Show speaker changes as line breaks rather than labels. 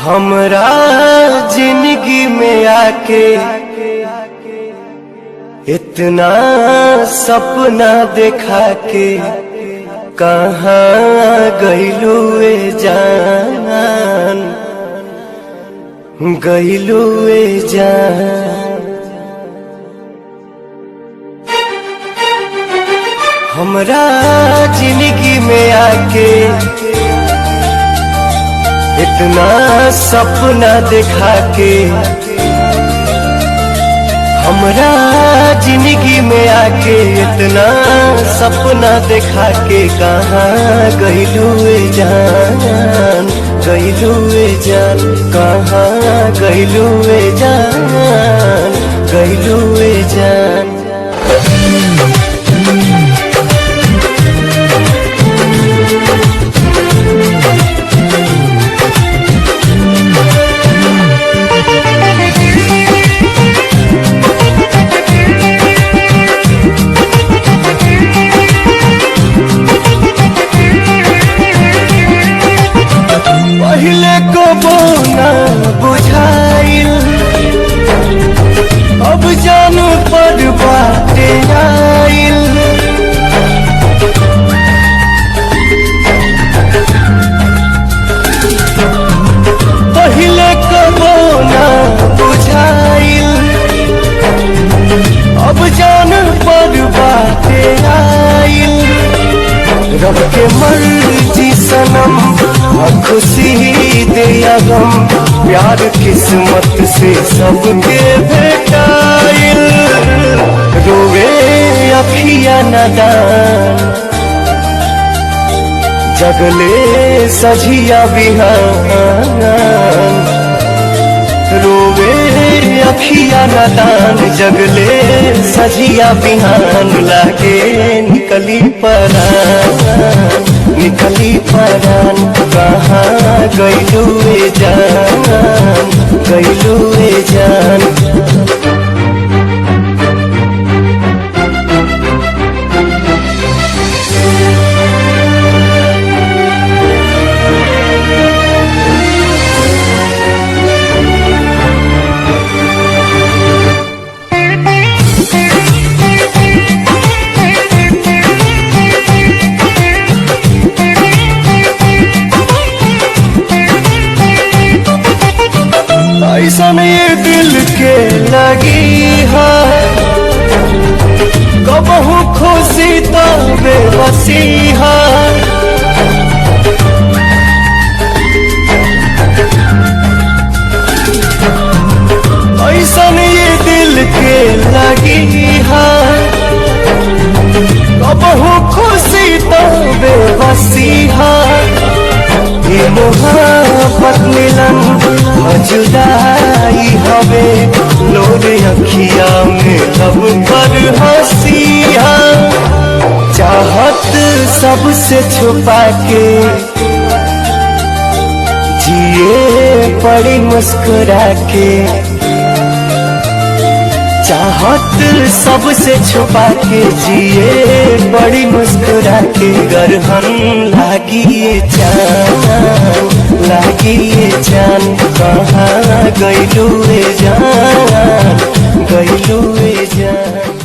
हमरा जिंदगी में आके इतना सपना देखा के कहाँ गइलू ए जान, गइलू ए जान। हमरा जिंदगी में आके इतना सपना देखा के, हमरा जिंदगी में आके इतना सपना देखा के कहाँ गइलू ए जान, गइलू ए जान, कहाँ गइलू ए जान, गइलू ए जान। पहले को बोना बुझाइल, अब जानू पर बाटे आइल। पहले को बोना बुझाइल, अब जानू पर बाटे आइल। रब के मर्जी सनम खुशी दे या गम, प्यार किस्मत से सबके भेटाइल। रोवे अखिया नदान, जगले सझिया बिहान। रोवे अखिया नदान, जगले सझिया बिहान। लागे निकली परान, निकली परान। कहाँ गइलू ए जान, गइलू ए जान। ऐसन ये दिल के लगी है, कबहू खुशी तो बेबसी है। ऐसन ये दिल के लगी है, कबहू खुशी तो बेबसी है। ये मोहब्बत मिलन जुदाई हवे, लोरे अखिया में लब पर हंसिया। चाहत सबसे छुपा के जिए पड़ी मुस्कुरा के। चाहत सबसे छुपा के जिए बड़ी मुस्कुरा के। गरहन लागी ये जान, लागी ये जान। कहाँ गइलू ए जान, गइलू ए जान।